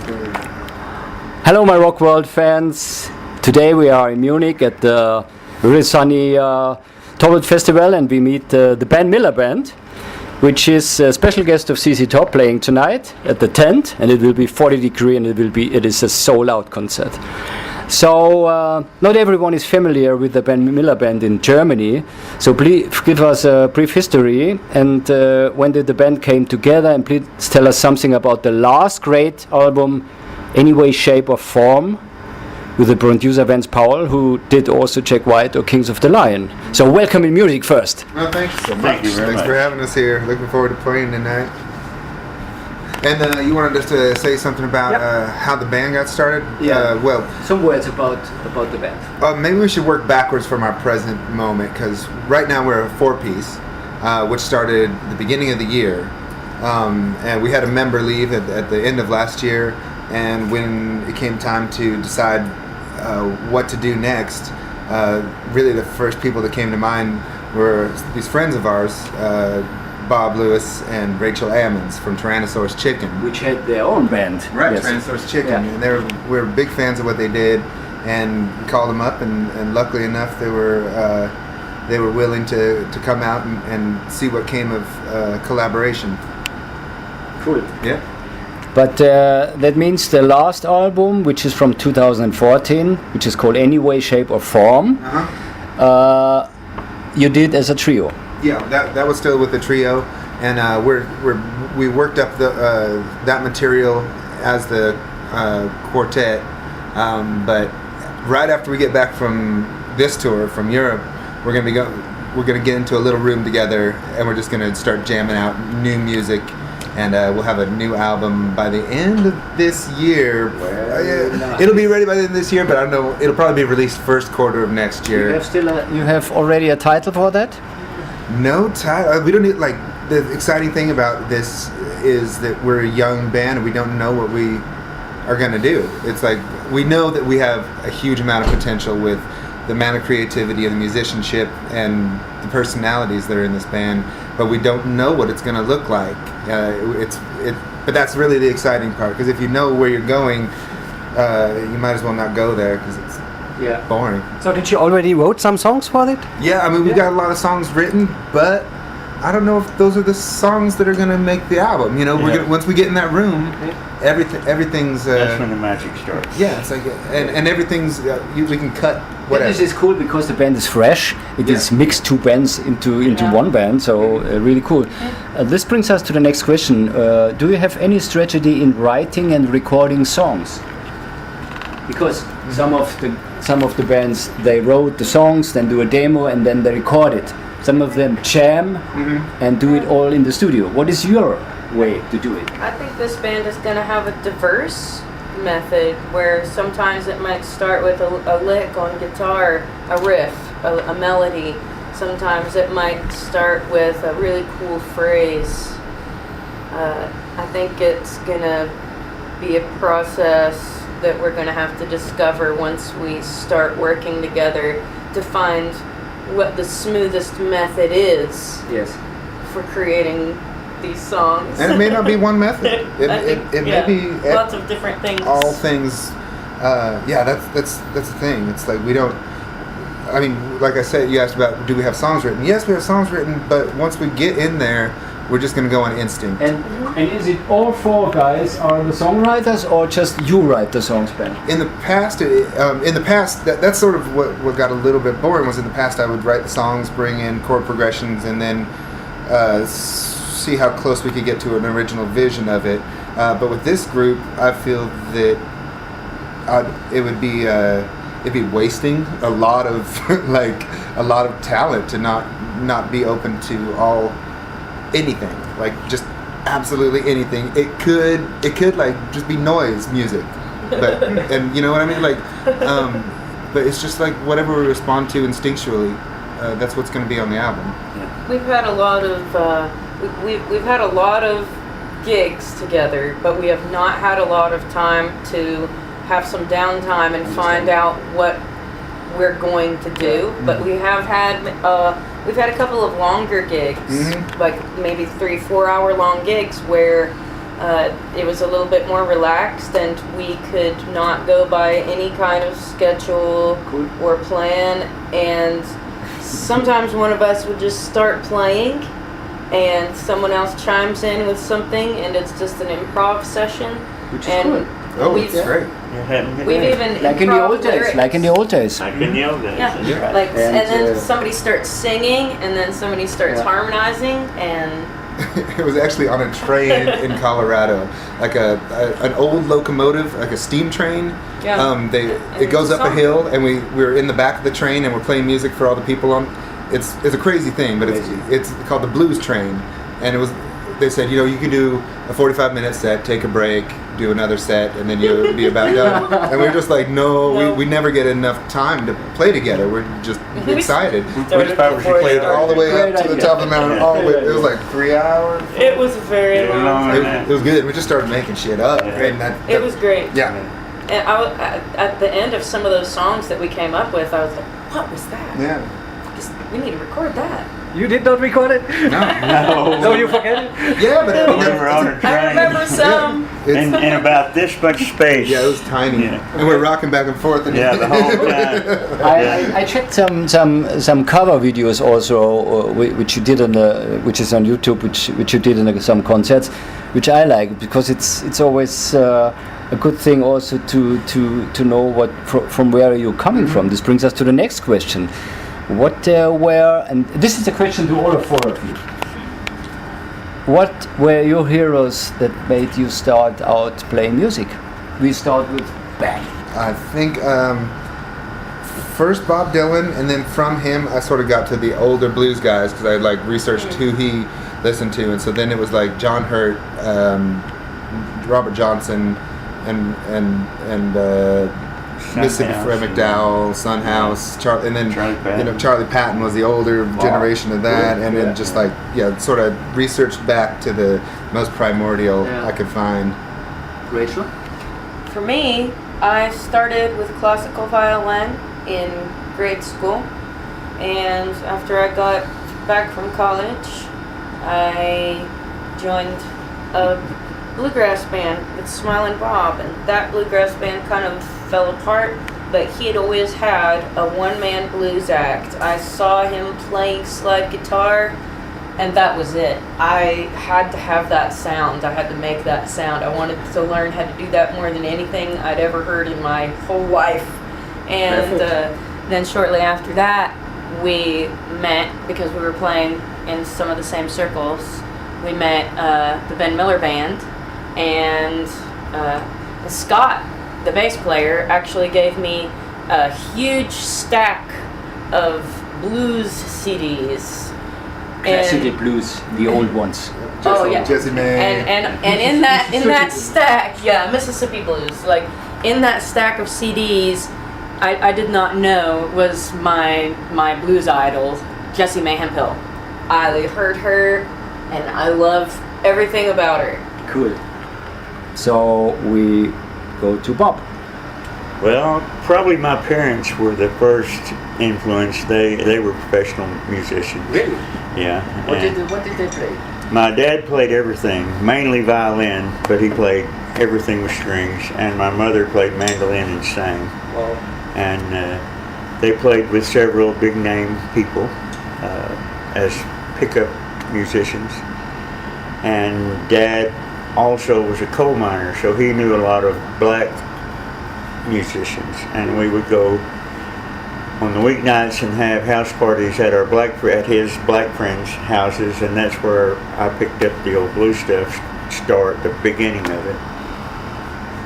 Hello, my myRockworld fans. Today we are in Munich at the really sunny Torwald Festival, and we meet the band Miller Band, which is a special guest of CC Top playing tonight at the tent, and it will be 40 degrees, and it is a sold-out concert. So not everyone is familiar with the band Miller Band in Germany, so please give us a brief history, and when did the band came together, and please tell us something about the last great album, Any Way, Shape or Form, with the producer Vance Powell, who did also Jack White or Kings of the Lion. So welcome in Munich first. Well, thanks so much. Thank you very Thanks much. for having us here. Looking forward to playing tonight. And you wanted us to say something about how the band got started? Well, some words about the band. maybe we should work backwards from our present moment, because right now we're a four-piece, which started at the beginning of the year. And we had a member leave at the end of last year, and when it came time to decide what to do next, really the first people that came to mind were these friends of ours, Bob Lewis and Rachel Ammons from Tyrannosaurus Chicken. Which had their own band. Right, Yes. Tyrannosaurus Chicken. Yeah. And we're big fans of what they did, and we called them up, and luckily enough they were willing to come out and see what came of collaboration. Cool. Yeah. But that means the last album, which is from 2014, which is called Any Way, Shape or Form, you did as a trio. Yeah, that was still with the trio, and we worked up that material as the quartet. But right after we get back from this tour from Europe, we're gonna get into a little room together, and we're just gonna start jamming out new music. And we'll have a new album by the end of this year. Nice. It'll be ready by the end of this year, but I don't know. It'll probably be released first quarter of next year. You have already a title for that? No title. We don't need, like, the exciting thing about this is that we're a young band and we don't know what we are gonna do. It's like we know that we have a huge amount of potential with the amount of creativity and the musicianship and the personalities that are in this band, but we don't know what it's going to look like. But that's really the exciting part, because if you know where you're going, you might as well not go there, because it's boring. So did you already wrote some songs for it? Yeah, I mean, we've got a lot of songs written, but I don't know if those are the songs that are going to make the album. You know, once we get in that room, everything's. That's when the magic starts. Yeah, it's like, and everything's. We can cut whatever. This is cool because the band is fresh. It is mixed two bands into one band, so really cool. This brings us to the next question. Do you have any strategy in writing and recording songs? Because some of the bands, they wrote the songs, then do a demo, and then they record it. Some of them jam and do it all in the studio. What is your way to do it? I think this band is going to have a diverse method, where sometimes it might start with a lick on guitar, a riff, a melody. Sometimes it might start with a really cool phrase. I think it's going to be a process that we're going to have to discover once we start working together to find what the smoothest method is for creating these songs. And it may not be one method. It may be lots of different things. All things. That's the thing. It's like we don't. I mean, like I said, you asked about do we have songs written? Yes, we have songs written, but once we get in there, we're just going to go on instinct. And is it all four guys are the songwriters, or just you write the songs, Ben? In the past, that's sort of what got a little bit boring. Was in the past I would write the songs, bring in chord progressions, and then see how close we could get to an original vision of it. But with this group, I feel that it'd be wasting a lot of talent to not be open to anything, like just absolutely anything. It could like just be noise music, but and you know what I mean, like but it's just like whatever we respond to instinctually, that's what's going to be on the album. We've had a lot of we've had a lot of gigs together, but we have not had a lot of time to have some downtime and find out what we're going to do. But we have had we've had a couple of longer gigs, like maybe 3-4 hour long gigs, where It was a little bit more relaxed, and we could not go by any kind of schedule or plan. And sometimes one of us would just start playing, and someone else chimes in with something, and it's just an improv session. Which is good. Oh, it's great. We've even Like in the old days. Like in the old days. Like in the old days. Yeah. Right. Like, and then And, somebody starts singing, and then somebody starts harmonizing, and It was actually on a train in Colorado, like an old locomotive, like a steam train. Yeah. It goes up a song. hill, and we were in the back of the train, and we're playing music for all the people on. It's a crazy thing, but it's called the blues train, and it was. They said, you know, you can do a 45-minute set, take a break, do another set, and then you'll be about done. And we were just like, no. We never get enough time to play together. We're just excited. Which part was you Played all the way up to the top of the mountain. All the way. It was like 3 hours. it was very long. It was good. We just started making shit up. Yeah. And that, It was great. yeah. And at the end of some of those songs that we came up with, I was like, what was that? Yeah. We need to record that. You did not record it? No. No, you forget it? Yeah, but We were on a train. I remember some. it's, in about this much space. yeah, it was tiny, Yeah. and we're rocking back and forth. And Yeah, the whole time. I checked some cover videos also, which you did which is on YouTube, which you did in some concerts, which I like because it's always a good thing also to know from where you're coming from. This brings us to the next question. What were, and this is a question to all four of you. What were your heroes that made you start out playing music? We start with Ben. I think first Bob Dylan, and then from him I sort of got to the older blues guys because I like researched who he listened to, and so then it was like John Hurt, Robert Johnson, and Mississippi Fred McDowell, Sunhouse, and then Charlie Patton. Charlie Patton was the older generation of that, and then just like sort of researched back to the most primordial I could find. Rachel? For me, I started with classical violin in grade school, and after I got back from college, I joined a bluegrass band with Smilin' Bob, and that bluegrass band kind of fell apart, but he had always had a one-man blues act. I saw him playing slide guitar, and that was it. I had to have that sound. I had to make that sound. I wanted to learn how to do that more than anything I'd ever heard in my whole life. And then shortly after that, we met because we were playing in some of the same circles. We met the Ben Miller Band, and Scott, the bass player, actually gave me a huge stack of blues CDs. Classical blues, the old ones. Jesse May. And in that stack, Mississippi blues. Like in that stack of CDs, I did not know was my blues idol, Jessie Mae Hemphill. I heard her, and I love everything about her. Cool. So we go to Bob. Well, probably my parents were the first influence. They were professional musicians. Really? Yeah. What and did they play? my dad played everything, mainly violin, but he played everything with strings. And my mother played mandolin and sang. Well, And they played with several big name people as pickup musicians. And Dad also was a coal miner, so he knew a lot of black musicians. And we would go on the weeknights and have house parties at at his black friends' houses, and that's where I picked up the old blues stuff, the beginning of it.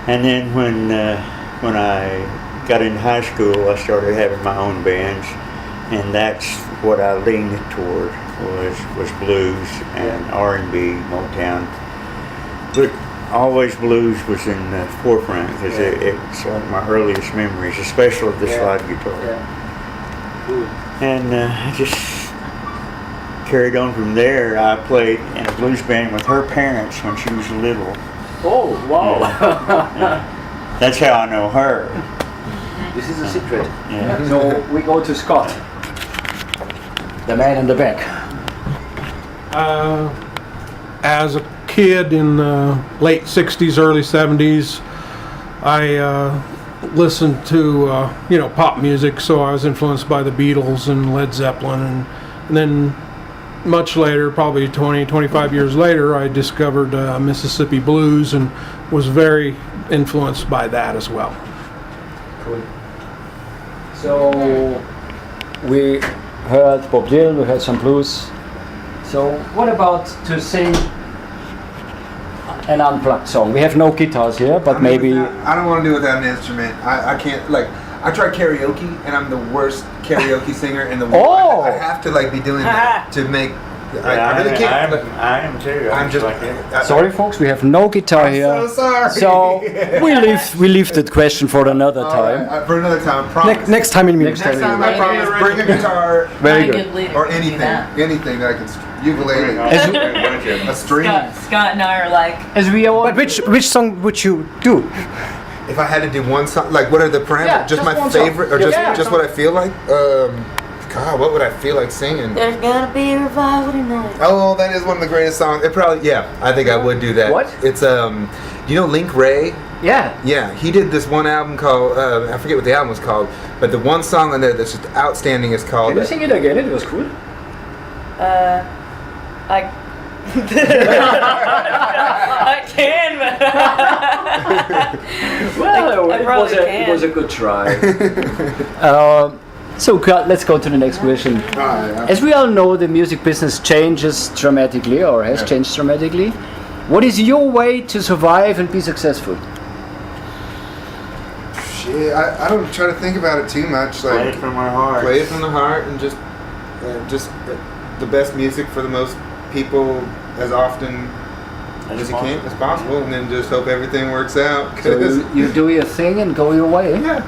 And then when I got into high school, I started having my own bands, and that's what I leaned toward was blues and R&B, Motown. But always blues was in the forefront because it's one of my earliest memories, especially the slide guitar. cool. And I just carried on from there. I played in a blues band with her parents when she was little. Oh, wow. Yeah. That's how I know her. This is a secret. Yeah. So we go to Scott, the man in the back. As a kid in the late 60s, early 70s, I listened to pop music, so I was influenced by the Beatles and Led Zeppelin, and then much later, probably 25 years later, I discovered Mississippi blues and was very influenced by that as well. Cool. So we heard Bob Dylan, we heard some blues. So what about to sing an unplugged song? We have no guitars here, but maybe... I don't want to do it without an instrument. I can't, like, I tried karaoke, and I'm the worst karaoke singer in the world. Oh! I have to, like, be doing that to make... I really can't. I am too. I'm just... Sorry folks, we have no guitar here. so sorry. So we leave that question for another time. For another time, I promise. Next time in Next time, I promise, bring a guitar. Very Not a good. good leader Or to do anything. that. Anything that I can... Ukulele. A string. Scott and I are like, As we all... But which song would you do? If I had to do one song, like what are the parameters? Yeah, just just my one song. favorite, or Yeah. just what I feel like? God, what would I feel like singing? there's gonna be a revival tonight. Oh, that is one of the greatest songs. It probably, yeah, I think I would do that. What? It's you know Link Ray? Yeah. Yeah, he did this one album called I forget what the album was called, but the one song on there that's just outstanding is called. Can you sing it again? It was cool. I I can, but Well, I probably it was a can. good try. So let's go to the next question. As we all know, the music business changes dramatically, or has changed dramatically. What is your way to survive and be successful? Shit, I don't try to think about it too much. Play Like it from our heart. play it from the heart and just the best music for the most people as often as you can as possible, and then just hope everything works out. So you do your thing and go your way. Yeah,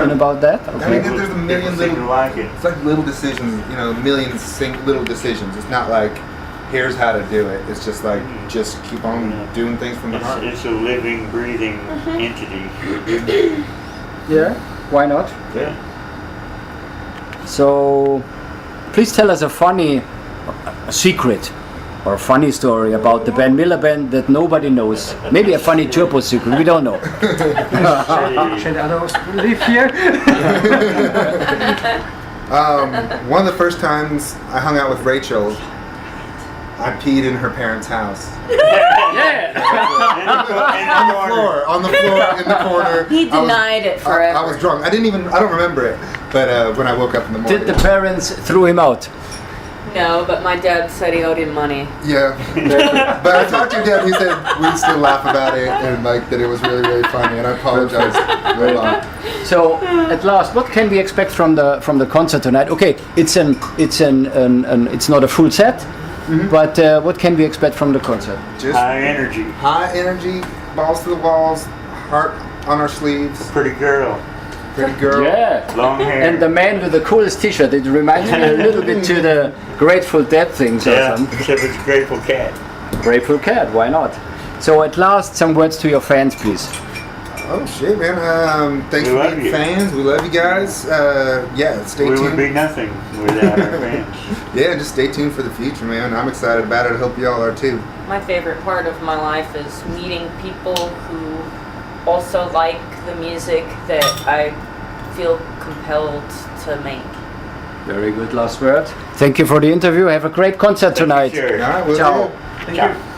And about that. I mean, Okay. there's a million People seem little. to like it. It's like little decisions, millions little decisions. It's not like here's how to do it. It's just like just keep on doing things from the heart. It's a living, breathing entity. Yeah. Why not? Yeah. So, please tell us a funny secret or a funny story about the Ben Miller Band that nobody knows. Maybe a funny turbo secret. We don't know. Should others live here? One of the first times I hung out with Rachel, I peed in her parents' house. On the floor, in the corner. He denied it forever. I was drunk. I don't remember it. But when I woke up in the morning. Did the parents throw him out? No, but my dad said he owed him money. Yeah. But I talked to your dad, he said we'd still laugh about it and like that it was really, really funny, and I apologize a lot. So at last, what can we expect from the concert tonight? Okay, it's not a full set, but what can we expect from the concert? Just High energy. high energy, balls to the walls, heart on our sleeves, Pretty girl. pretty girl. Yeah. Long hair. And the man with the coolest T-shirt. It reminds me a little bit to the Grateful Dead things or Yeah, something. except it's a Grateful Cat. Grateful Cat. Why not? So at last, some words to your fans, please. Oh shit, man! Thanks We for love being you. fans. We love you guys. Stay We tuned. would be nothing without our fans. Yeah, just stay tuned for the future, man. I'm excited about it. I hope y'all are too. My favorite part of my life is meeting people who also like the music that I feel compelled to make. Very good last word. Thank you for the interview. Have a great concert tonight. Sure. All right, we'll Ciao. do. Thank Ciao. you.